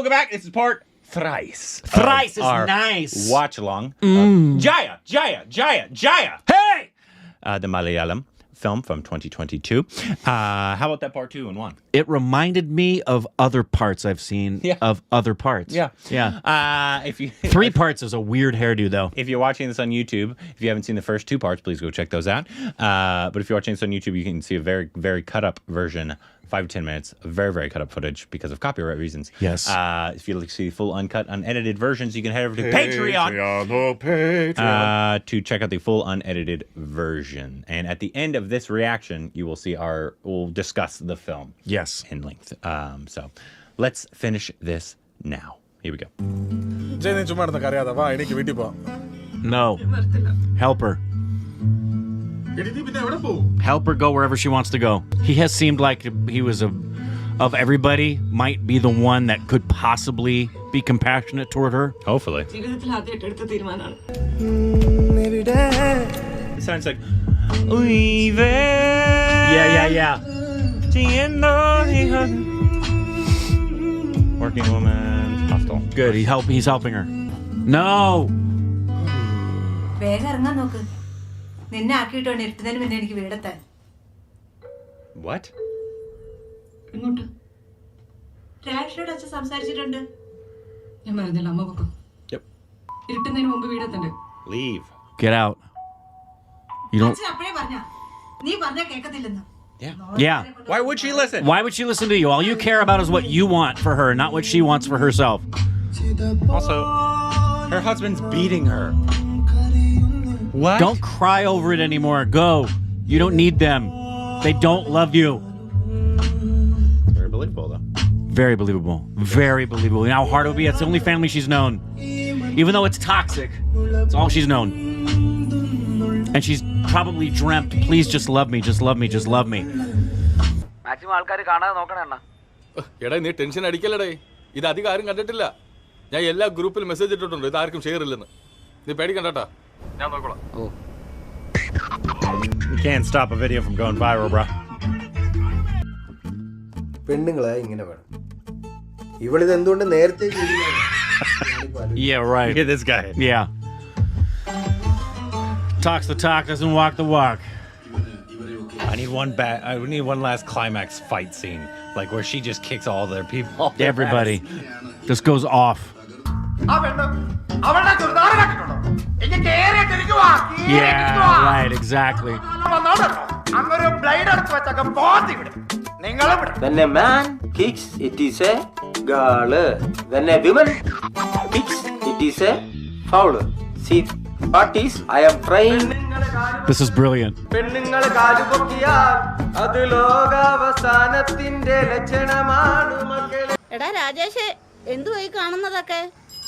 welcome back. This is part thrice. Thrice is nice. Watch along. Jaya, Jaya, Jaya, Jaya. Hey! The Malayalam film from 2022. How about that part 2 and 1? It reminded me of other parts I've seen of other parts. Yeah. If you 3 parts is a weird hairdo, though. If you're watching this on YouTube, if you haven't seen the first 2 parts, please go check those out. But if you're watching this on YouTube, you can see a very, very cut up version, 5 to 10 minutes, very, very cut up footage because of copyright reasons. Yes. If you like to see full uncut, unedited versions, you can head over to Patreon to check out the full unedited version. And at the end of this reaction, you will see we'll discuss the film. Yes. In length. So let's finish this now. Here we go. No. Help her. Help her go wherever she wants to go. He has seemed like he was of everybody, might be the one that could possibly be compassionate toward her. Hopefully. It sounds like Yeah. Working woman, hostel. Good, he's helping her. No! What? Yep. Leave. Get out. You don't... Yeah. Why would she listen? Why would she listen to you? All you care about is what you want for her, not what she wants for herself. Also, her husband's beating her. What? Don't cry over it anymore. Go. You don't need them. They don't love you. Very believable, though. Very believable. Very believable. You know how hard it would be? It's the only family she's known. Even though it's toxic, it's all she's known. And she's probably dreamt, please just love me, just love me, just love me. എടാ നീ tension അടിക്കല്ലടേ ഇത് അധികം ആരും കണ്ടിട്ടില്ല ഞാൻ എല്ലാ ഗ്രൂപ്പിലും message ഇട്ടിട്ടുണ്ട് ഇത് ആർക്കും ഷെയർ ഇല്ലെന്ന് നീ പേടിക്കണ്ടാ ഞാൻ നോക്കോളാം You can't stop a video from going viral, bro. പെണ്ണുങ്ങളെ ഇങ്ങനെ വേണം ഇവളിത് എന്തുകൊണ്ട് നേരത്തെ Yeah, right. Look at this guy. Yeah. Talks the talk, doesn't walk the walk. I need one last climax fight scene, like where she just kicks all their people. Everybody just goes off. Yeah, right, exactly. When a man kicks, it is a girl. When a woman kicks, it is a foul. See, what is I am trying. This is brilliant. എടാ രാജേഷ് എന്തുവായി കാണുന്നതൊക്കെ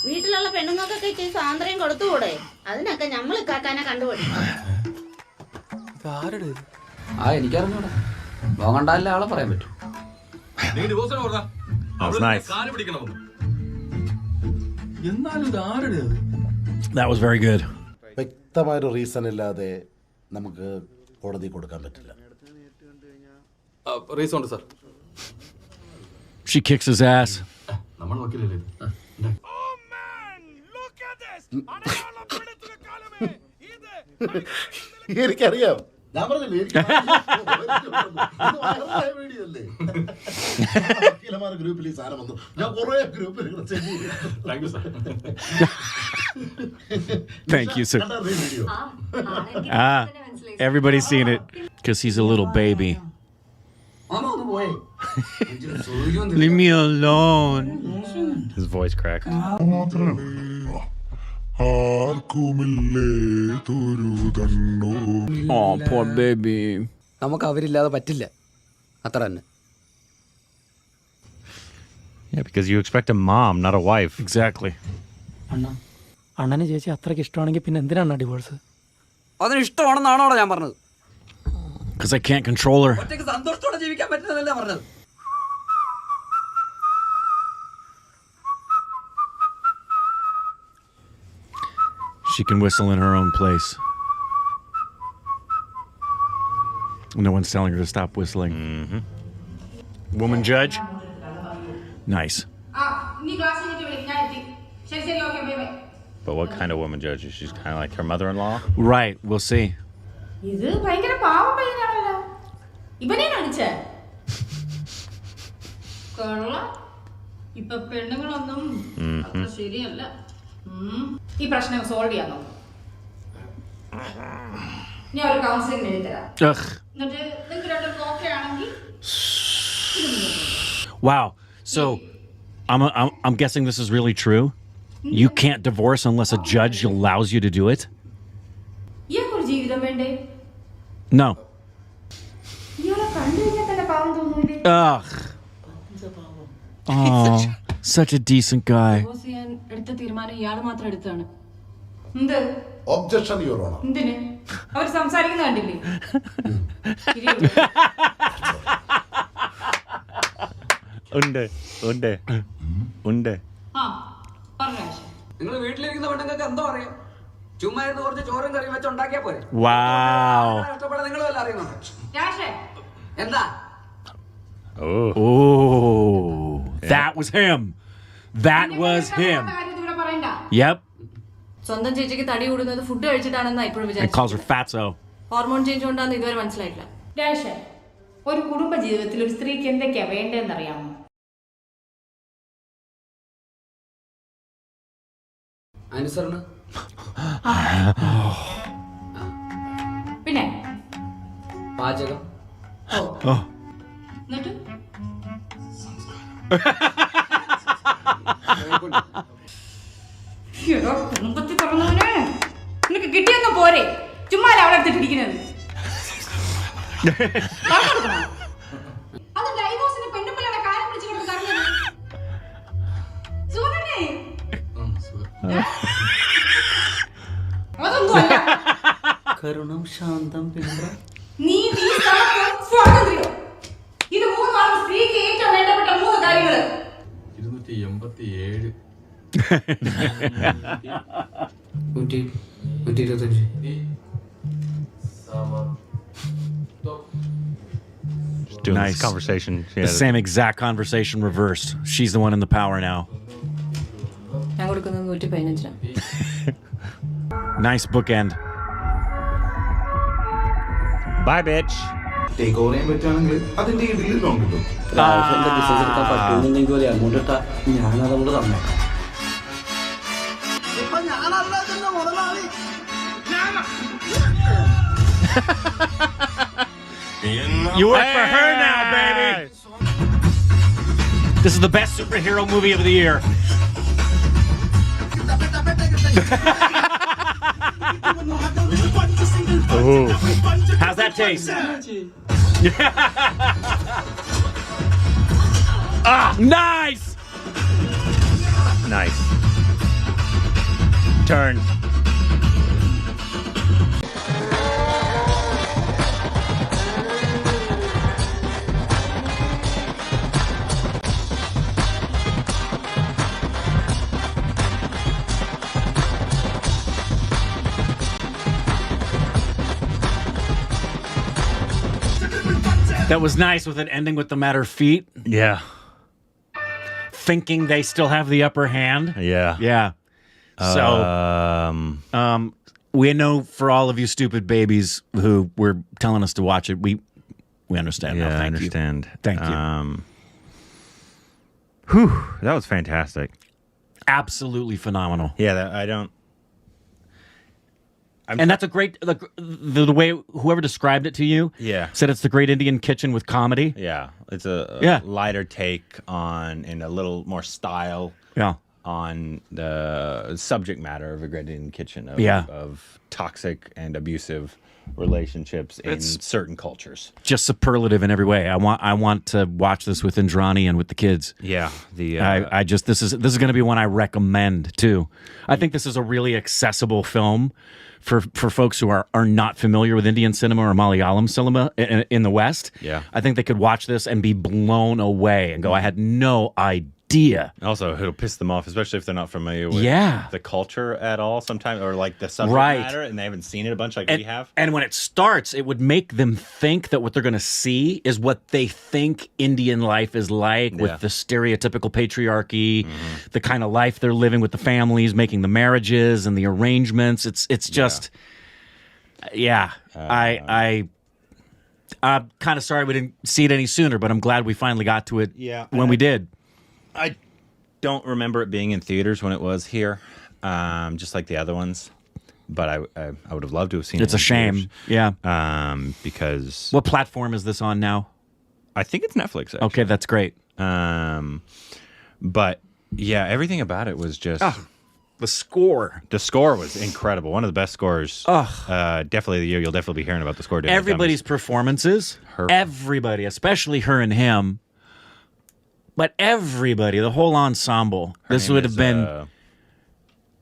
വീട്ടിലുള്ള പെണ്ണുങ്ങൾക്കൊക്കെ ഇച്ചിരി സ്വാതന്ത്ര്യം കൊടുത്തുകൂടെ അതിനൊക്കെ നമ്മൾ കാക്കാനെ കണ്ടുപിടിക്കും എനിക്കറിഞ്ഞൂടാ നോക്കണ്ടല്ലേ ആളെ പറയാൻ പറ്റൂ That was very good. വ്യക്തമായൊരു റീസൺ ഇല്ലാതെ നമുക്ക് കോടതി കൊടുക്കാൻ പറ്റില്ല. റീസൺ ഉണ്ട് sir. She kicks his ass. നമ്മൾ വക്കീലല്ലേ എനിക്കറിയാം ഞാൻ പറഞ്ഞില്ലേ ഗ്രൂപ്പിൽ ഈ സാധനം വന്നു ഞാൻ കുറെ ഗ്രൂപ്പിൽ Thank you, sir. Everybody's seen it because he's a little baby. Leave me alone. His voice cracked. Oh, poor baby. നമുക്ക് അവരില്ലാതെ പറ്റില്ല അത്ര തന്നെ. Yeah, because you expect a mom, not a wife. Exactly. അണ്ണനെ ചേച്ചി അത്രയ്ക്ക് ഇഷ്ടമാണെങ്കിൽ പിന്നെ എന്തിനാണ് ഡിവോഴ്സ്? അതിന് ഇഷ്ടമാണെന്നാണോ ഞാൻ പറഞ്ഞത്? Because I can't control her. ഒറ്റയ്ക്ക് സന്തോഷത്തോടെ ജീവിക്കാൻ പറ്റുന്നതല്ലേ പറഞ്ഞത്? She can whistle in her own place. No one's telling her to stop whistling. Mm-hmm. Woman judge? Nice. But what kind of woman judge is she? She's kind of like her mother-in-law? Right, we'll see. ഇത് ഭയങ്കര പാവം പയ്യനാണല്ലോ. ഇവനെ കാണിച്ചേ കൊള്ള. ഇപ്പൊ പെണ്ണുങ്ങളൊന്നും അത്ര ശരിയല്ല. ഈ പ്രശ്നം സോൾവ് ചെയ്യാൻ നോക്കും. ഞാൻ ഒരു കൗൺസിലിംഗ് എഴുതി തരാം. എന്നിട്ട് നിങ്ങൾക്ക് രണ്ടും ഓക്കെ ആണെങ്കിൽ. Wow. So, I'm guessing this is really true. You can't divorce unless a judge allows you to do it. ഇയാൾക്കൊരു ജീവിതം വേണ്ടേ? No. ഇയാളെ കണ്ടു കഴിഞ്ഞാൽ തന്നെ പാവം തോന്നൂലേ? Ugh. Oh, such a decent guy. എടുത്ത തീരുമാനം ഇയാൾ മാത്രം എടുത്താണ്. എന്ത്? Objection your honour. എന്തിന്? അവർ സംസാരിക്കുന്ന കണ്ടില്ലേ? ഉണ്ട്. നിങ്ങൾ വീട്ടിലിരിക്കുന്ന പെണ്ണുങ്ങൾക്ക് എന്തോ അറിയാം. ചുമ്മാ ഇരുന്ന് കുറച്ച് ചോറും കറിയും വെച്ച് ഉണ്ടാക്കിയാ പോരെ. Wow. കഷ്ടപ്പെടാൻ നിങ്ങൾ വല്ല അറിയുന്നുണ്ട്. എന്താ? Oh, that was him. That was him. Yep. സ്വന്തം ചേച്ചിക്ക് തടി കൂടുന്നത് ഫുഡ് കഴിച്ചിട്ടാണെന്നാ ഇപ്പോഴും It വിചാരിച്ചു. calls her fatso. Hormone change കൊണ്ടാന്ന് ഇതുവരെ മനസ്സിലായിട്ടില്ല. രാഷേ, ഒരു കുടുംബ ജീവിതത്തിൽ ഒരു സ്ത്രീക്ക് എന്തൊക്കെയാ വേണ്ടതെന്ന് അറിയാമോ? അനുസരണ. പിന്നെ പാചകം. എന്നിട്ട് കുടുംബത്തിൽ പറഞ്ഞവനെ നിനക്ക് കിട്ടിയൊന്നും പോരെ, ചുമ്മാ അവിടെ എടുത്ത് പിടിക്കുന്നത്. അത് ഡൈവോഴ്സിന് പെണ്ണുപിള്ളയുടെ കാര്യം പിടിച്ചിട്ട് കറങ്ങുന്നത്. സുഖമല്ലേ? അതൊന്നും അല്ല. കരുണം ശാന്തം പിന്നെ നീ സ്വാതന്ത്ര്യം. ഇത് മൂന്നാണ് സ്ത്രീക്ക് ഏറ്റവും വേണ്ടപ്പെട്ട 3 കാര്യങ്ങൾ. 287 125 Doing Nice. this conversation. The same exact conversation reversed. She's the one in the power now. ഞാൻ കൊടുക്കുന്നത് 115. Nice bookend. Bye, bitch. Take over ചെയ്യാൻ പറ്റുകയാണെങ്കിൽ അതിന്റെ ഇതിൽ ലോൺ കിട്ടും. ബിസിനസ് എടുക്കാൻ പറ്റുമെന്നുണ്ടെങ്കിൽ ഒരു എമൗണ്ട് ഇട്ടാ ഞാനത് അങ്ങോട്ട് തന്നേക്കാം. You work for her now, baby. This is the best superhero movie of the year. How's that taste? Nice. Nice. Turn. That was nice with it ending with the matter of feet. Yeah. Thinking they still have the upper hand. Yeah. Yeah. So, we know for all of you stupid babies who were telling us to watch it, we understand now. Yeah, Thank I understand. you. Thank you. Whew, that was fantastic. Absolutely phenomenal. Yeah, I don't. And that's a great the way whoever described it to you. Yeah. Said it's the Great Indian Kitchen with comedy. Yeah, it's a lighter take on and a little more style. Yeah. On the subject matter of a Great Indian Kitchen of toxic and abusive relationships in certain cultures. Just superlative in every way. I want to watch this with Indrani and with the kids. Yeah. This is going to be one I recommend too. I think this is a really accessible film for folks who are not familiar with Indian cinema or Malayalam cinema in the West. Yeah. I think they could watch this and be blown away and go, I had no idea idea. Also, it'll piss them off, especially if they're not familiar with the culture at all sometimes, or like the subject matter, and they haven't seen it a bunch like we have. And when it starts, it would make them think that what they're going to see is what they think Indian life is like, with the stereotypical patriarchy, the kind of life they're living with the families, making the marriages and the arrangements. It's just, I'm kind of sorry we didn't see it any sooner, but I'm glad we finally got to it when we did. I don't remember it being in theaters when it was here, just like the other ones. But I would have loved to have seen it. It's a shame. Theaters. Because... What platform is this on now? I think it's Netflix, actually. Okay, that's great. But, yeah, everything about it was just... The score. The score was incredible. One of the best scores. Definitely the year. You'll definitely be hearing about the score. Everybody's performances. Everybody, especially her and him. But everybody, the whole ensemble. This would have been...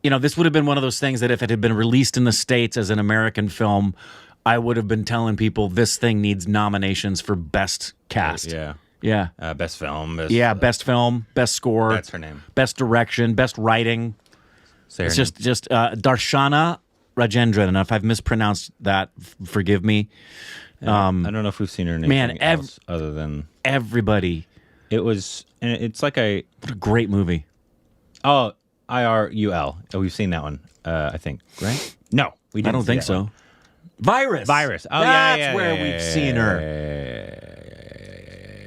this would have been one of those things that if it had been released in the States as an American film, I would have been telling people this thing needs nominations for best cast. Yeah. Best film. Best film, best score. That's her name. Best direction, best writing. It's just Darshana Rajendran, and if I've mispronounced that, forgive me. I don't know if we've seen her in anything else other than... Everybody. It's like what a great movie. Oh, IRUL. Oh, we've seen that one, I think, right? No, we didn't. I don't think so. Virus. Oh, That's where we've seen her.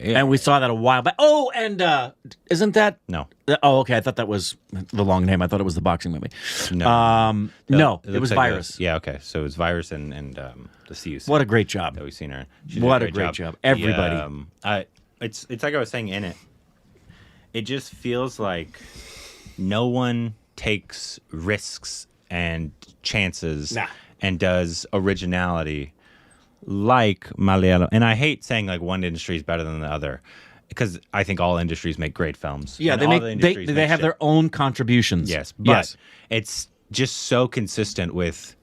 And we saw that a while back. Oh, and isn't that... No. Oh, okay. I thought that was the long name. I thought it was the boxing movie. No. No, it was Virus. Okay. So it was Virus and the CUC. What a great job. That we've seen her. What a great job. Everybody. It's like I was saying in it. It just feels like no one takes risks and chances and does originality like Malayalam. And I hate saying like one industry is better than the other, because I think all industries make great films. Yeah, they have their own contributions. Yes, but it's just so consistent with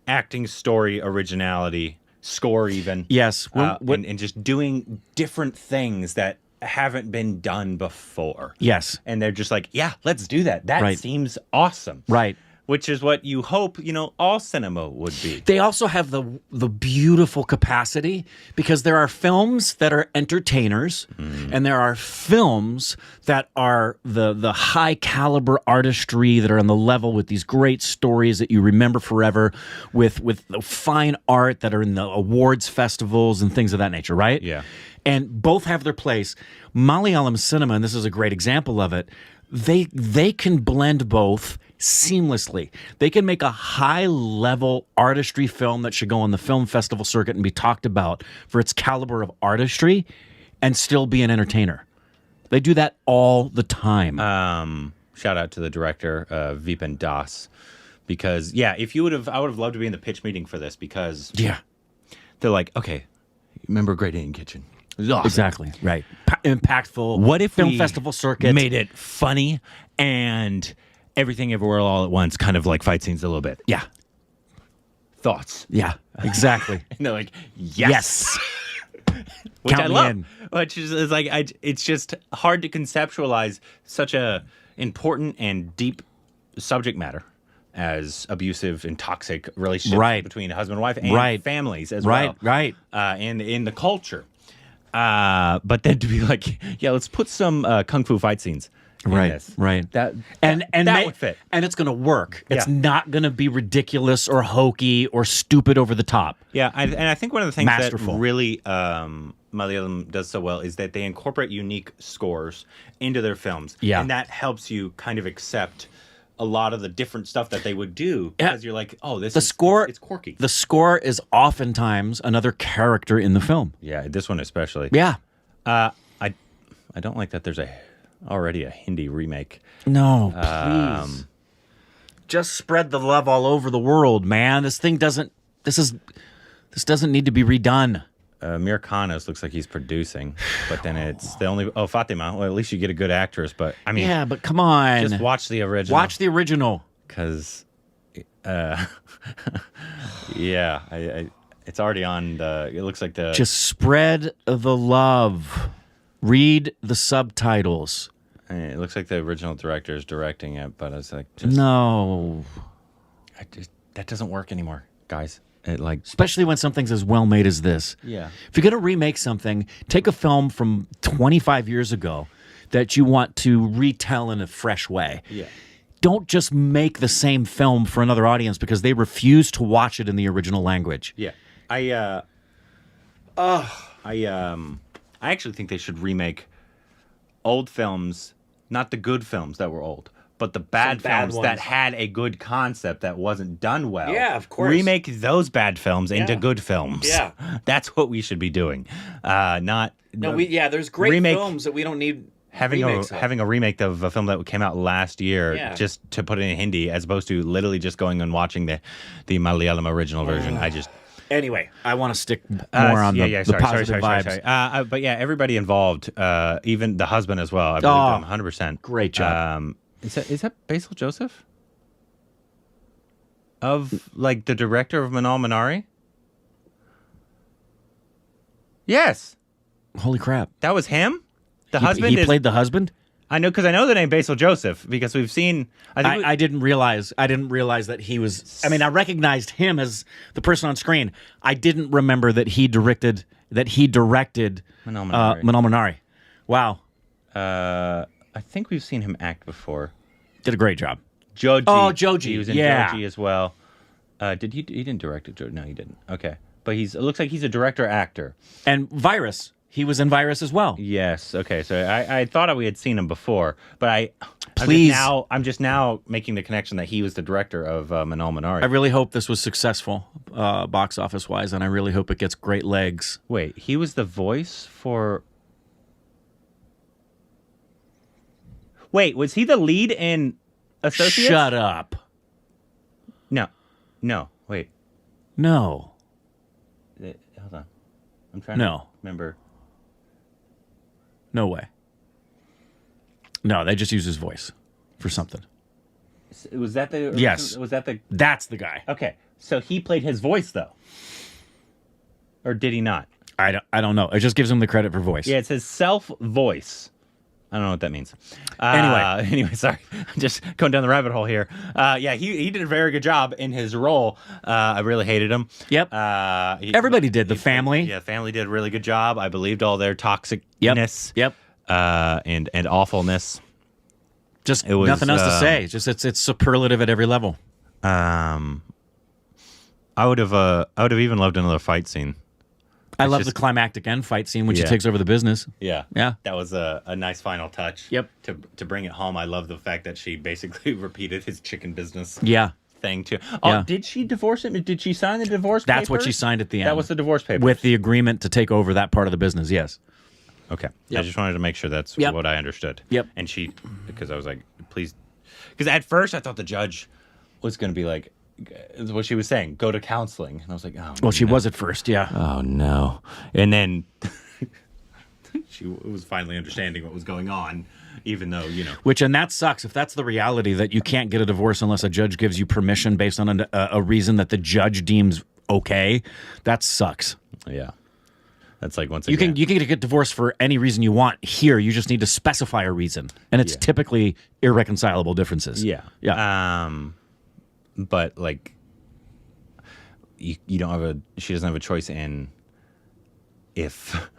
acting, story, originality, score even. Yes. And just doing different things that haven't been done before. Yes. And they're just like, yeah, let's do that. That seems awesome. Right. Which is what you hope, all cinema would be. They also have the beautiful capacity, because there are films that are entertainers, and there are films that are the high caliber artistry that are on the level with these great stories that you remember forever, with the fine art that are in the awards festivals and things of that nature, right? Yeah. And both have their place. Malayalam cinema, and this is a great example of it, they can blend both seamlessly. They can make a high-level artistry film that should go on the film festival circuit and be talked about for its caliber of artistry, and still be an entertainer. They do that all the time. Shout out to the director, Vipan Das, because I would have loved to be in the pitch meeting for this, because they're like, okay, remember Great Indian Kitchen? It was awesome. Exactly, right. Impactful. What if film we festival circuit made it funny and Everything Everywhere All at Once, kind of like fight scenes a little bit? Yeah. Thoughts? Yeah, exactly. And they're like, yes. Which Count I me love. in. Which is like, it's just hard to conceptualize such a important and deep subject matter as abusive and toxic relationships between husband and wife and families as well. Right. And in the culture. But then to be like, let's put some kung fu fight scenes. Right. That would fit. And it's going to work. It's not going to be ridiculous or hokey or stupid over the top. Yeah, and I think one of the things that really Malayalam does so well is that they incorporate unique scores into their films. Yeah. And that helps you kind of accept a lot of the different stuff that they would do, because you're like, oh, it's quirky. The score is oftentimes another character in the film. Yeah, this one especially. Yeah. I don't like that there's already a Hindi remake. No, please. Just spread the love all over the world, man. This doesn't need to be redone. Mir Khanos looks like he's producing, but then it's the only... Oh, Fatima. Well, at least you get a good actress, but I mean... Yeah, but come on. Just watch the original. Watch the original. Because... it's already on the... It looks like the... Just spread the love. Read the subtitles. It looks like the original director is directing it, but it's like just No. that doesn't work anymore, guys. It like Especially when something's as well made as this. Yeah. If you're going to remake something, take a film from 25 years ago that you want to retell in a fresh way. Yeah. Don't just make the same film for another audience because they refuse to watch it in the original language. Yeah. I actually think they should remake old films, not the good films that were old, but the bad films that had a good concept that wasn't done well. Yeah, of course. Remake those bad films into good films. Yeah. That's what we should be doing. There's great remake- films that we don't need having a remake of a film that came out last year just to put it in Hindi as opposed to literally just going and watching the Malayalam original version. Anyway, I want to stick more on the positive vibes. But yeah, everybody involved, even the husband as well. I believe him 100%. Great job. Is that Basil Joseph? Of like the director of Manal Minari? Yes. Holy crap. That was him? The husband He played the husband? I know, because I know the name Basil Joseph because we've seen. I didn't realize that he was. I mean, I recognized him as the person on screen. I didn't remember that he directed Manal Minari. Manal Minari. Wow, I think we've seen him act before. did a great job. Joji. Oh, Joji. He was in Yeah. Joji as well. Did he? He didn't direct it. No, he didn't. Okay, but it looks like he's a director actor. And Virus. He was in Virus as well. Yes. Okay. So I thought we had seen him before, but I'm just now making the connection that he was the director of Manal Minari. I really hope this was successful, box office wise, and I really hope it gets great legs. Wait, he was the voice for. Wait, was he the lead in Associates? Shut up. No. Wait. No. Hold on. I'm trying to remember. No way. No, they just use his voice for something. Was that the? Yes. Was that the? That's the guy. Okay, so he played his voice though, or did he not? I don't know. It just gives him the credit for voice. Yeah, it says self voice. I don't know what that means. Anyway, sorry. I'm just going down the rabbit hole here. He did a very good job in his role. I really hated him. Yep. Everybody did. The family. Yeah, the family did a really good job. I believed all their toxicness. Yep. And awfulness. Just nothing else to say. Just it's superlative at every level. I would have even loved another fight scene. I love the climactic end fight scene when she takes over the business. Yeah. Yeah. That was a nice final touch. Yep. To bring it home. I love the fact that she basically repeated his chicken business thing too. Yeah. Did she divorce him? Did she sign the divorce papers? That's what she signed at the end. That was the divorce papers. With the agreement to take over that part of the business, yes. Okay. Yep. I just wanted to make sure that's Yep. what I understood. Yep. And because I was like, please. Because at first I thought the judge was going to be like, what she was saying, go to counseling. And I was like, oh, well, she was at first, yeah. Oh, no. And then she was finally understanding what was going on, even though, And that sucks. If that's the reality, that you can't get a divorce unless a judge gives you permission based on a reason that the judge deems okay, that sucks. Yeah. That's like once you again. can get divorced for any reason you want. Here, you just need to specify a reason. And it's typically irreconcilable differences. Yeah. Yeah. But like, you don't she doesn't have a choice in if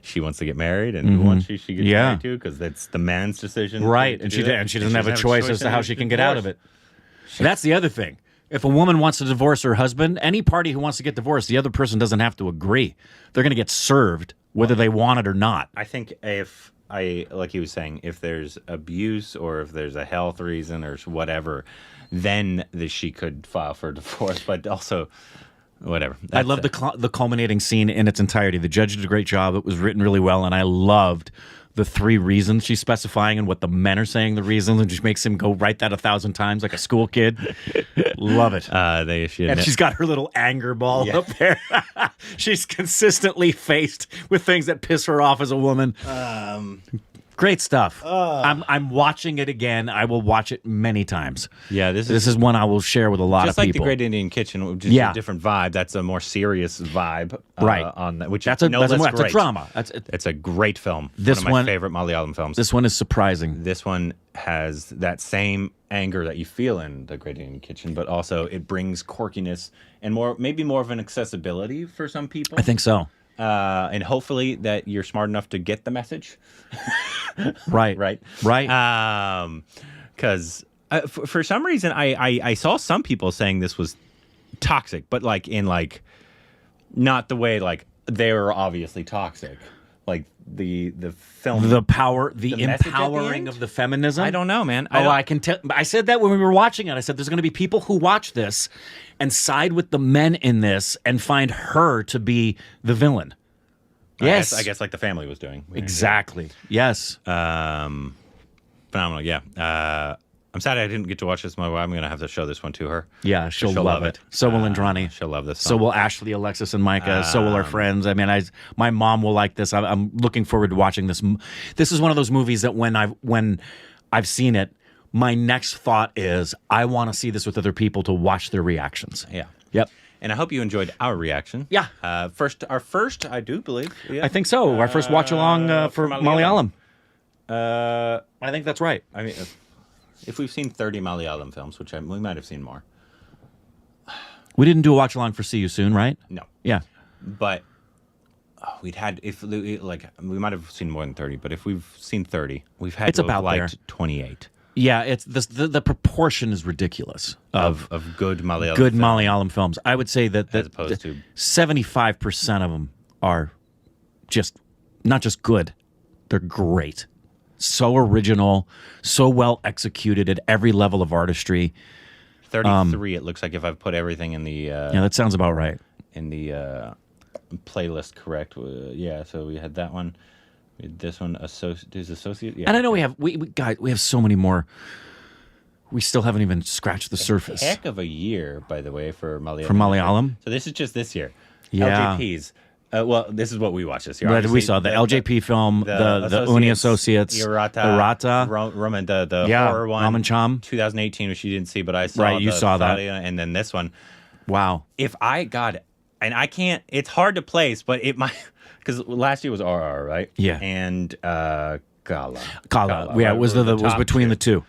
she wants to get married and who wants she gets married to, because that's the man's decision. Right. And she doesn't have a choice as to how she can get out of it. That's the other thing. If a woman wants to divorce her husband, any party who wants to get divorced, the other person doesn't have to agree. They're going to get served whether they want it or not. I think like he was saying, if there's abuse or if there's a health reason or whatever, then she could file for divorce. But also, whatever. I love the culminating scene in its entirety. The judge did a great job. It was written really well, and I loved the 3 reasons she's specifying and what the men are saying the reasons, and just makes him go write that 1,000 times like a school kid. Love it. And she's got her little anger ball up there. She's consistently faced with things that piss her off as a woman. Great stuff. I'm watching it again. I will watch it many times. Yeah, This is one I will share with a lot just of like people. the Great Indian Kitchen, just Yeah. a different vibe. That's a more serious vibe, Right. On that, which That's is a no that's less a great. drama. It's a great film. This one of my one- favorite Malayalam films. This one is surprising. This one has that same anger that you feel in the Great Indian Kitchen, but also it brings quirkiness and maybe more of an accessibility for some people. I think so. And hopefully that you're smart enough to get the message. Right. Right. Because for some reason I saw some people saying this was toxic, but not the way they were obviously toxic. Like the film, The power, the message at the empowering end? of the feminism. I don't know, man. I can tell. I said that when we were watching it. I said there's going to be people who watch this and side with the men in this and find her to be the villain. Yes, I guess like the family was doing. Exactly. Yes. Phenomenal. Yeah. I'm sad I didn't get to watch this. I'm going to have to show this one to her. Yeah, she'll love it. So will Indrani. She'll love this. So will Ashley, Alexis, and Micah. So will our friends. I mean, my mom will like this. I'm looking forward to watching this. This is one of those movies that when I've seen it, my next thought is I want to see this with other people to watch their reactions. Yeah. Yep. And I hope you enjoyed our reaction. Yeah. Our first, I do believe. Yeah. I think so. Our first watch along for Malayalam. I think that's right. I mean, if we've seen 30 Malayalam films, which we might have seen more. We didn't do a watch along for See You Soon, right? No. Yeah. But we might have seen more than 30, but if we've seen 30, we've had It's to have about liked there. 28. Yeah, it's the proportion is ridiculous Of good Malayalam good films. Malayalam films. I would say that As opposed to 75% of them are just not just good, they're great. So original, so well executed at every level of artistry. 33. It looks like if I've put everything in the Yeah, that sounds about right. in the playlist correct. Yeah, so we had that one. We had this one. Associate. Yeah. And I know we have so many more. We still haven't even scratched the surface. Heck of a year, by the way, for Malayalam. For Malayalam? So this is just this year. Yeah. LJPs. Well, this is what we watched this year. But Obviously, we saw the LJP film, the Uni Associates, Irata, Roman, the horror one, Raman Cham. 2018, which you didn't see, but I saw. Right, you saw that. And then this one. Wow. If I got it, and I can't, it's hard to place, but it might, because last year was RR, right? Yeah. And Gala. Yeah, right, it was were was top between two. the two.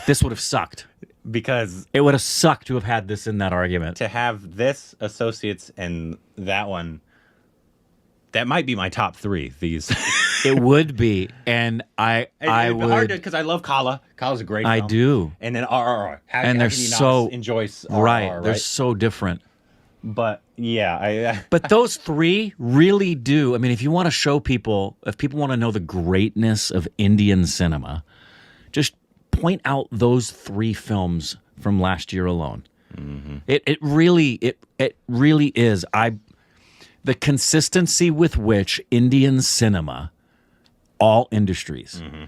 This would have sucked. Because It would have sucked to have had this in that argument. to have this Associates and that one, that might be my top three. These. It would be, and I It'd be hard would. because I love Kala. Kala's a great I film. do. And then RRR. How And they're can you not so enjoy RRR, right. They're so different. But yeah, I But those three really do. I mean, if you want to show people, if people want to know the greatness of Indian cinema, just point out those three films from last year alone. Mm-hmm. It really is. The consistency with which Indian cinema, all industries, Mm-hmm.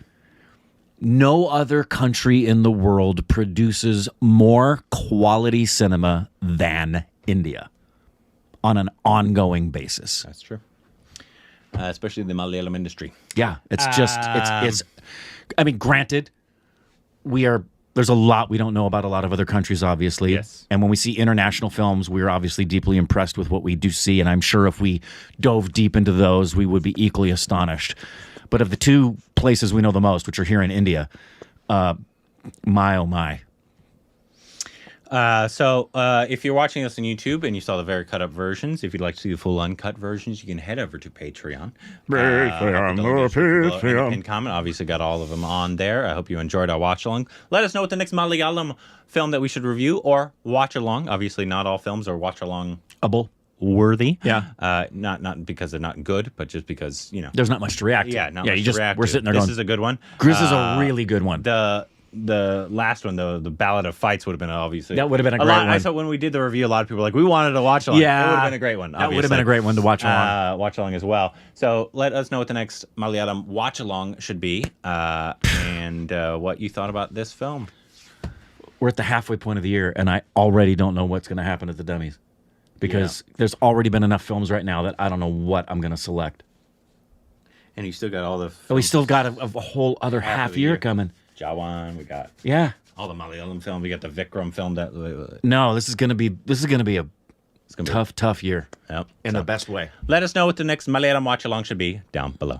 no other country in the world produces more quality cinema than India on an ongoing basis. That's true. Especially the Malayalam industry. Yeah, it's just it's. I mean, granted, there's a lot we don't know about a lot of other countries, obviously. Yes. And when we see international films, we're obviously deeply impressed with what we do see. And I'm sure if we dove deep into those, we would be equally astonished. But of the two places we know the most, which are here in India, my oh my. So if you're watching this on YouTube and you saw the very cut up versions, if you'd like to see the full uncut versions, you can head over to Patreon. Patreon. Comment. Obviously got all of them on there. I hope you enjoyed our watch along. Let us know what the next Malayalam film that we should review or watch along. Obviously not all films are watch along worthy. Yeah. Not because they're not good, but just because, There's not much to react to. Yeah, not much to react we're to. sitting there This going, is a good one. Grizz is a really good one. The last one, the Ballad of Fights, would have been obviously That would have been a great lot. one. I saw when we did the review, a lot of people were like, we wanted to watch along. Yeah. It would have been a great one. That would have been a great one to watch along. Watch along as well. So let us know what the next Malayalam watch along should be, and what you thought about this film. We're at the halfway point of the year, and I already don't know what's going to happen at the dummies because there's already been enough films right now that I don't know what I'm going to select. And you still got all the. Oh, we still got a whole other half the year year. coming. Jawan. We got Yeah. all the Malayalam film. We got the Vikram film. That. No, this is gonna be a It's gonna be tough year Yep. in the best way. Let us know what the next Malayalam watch along should be down below.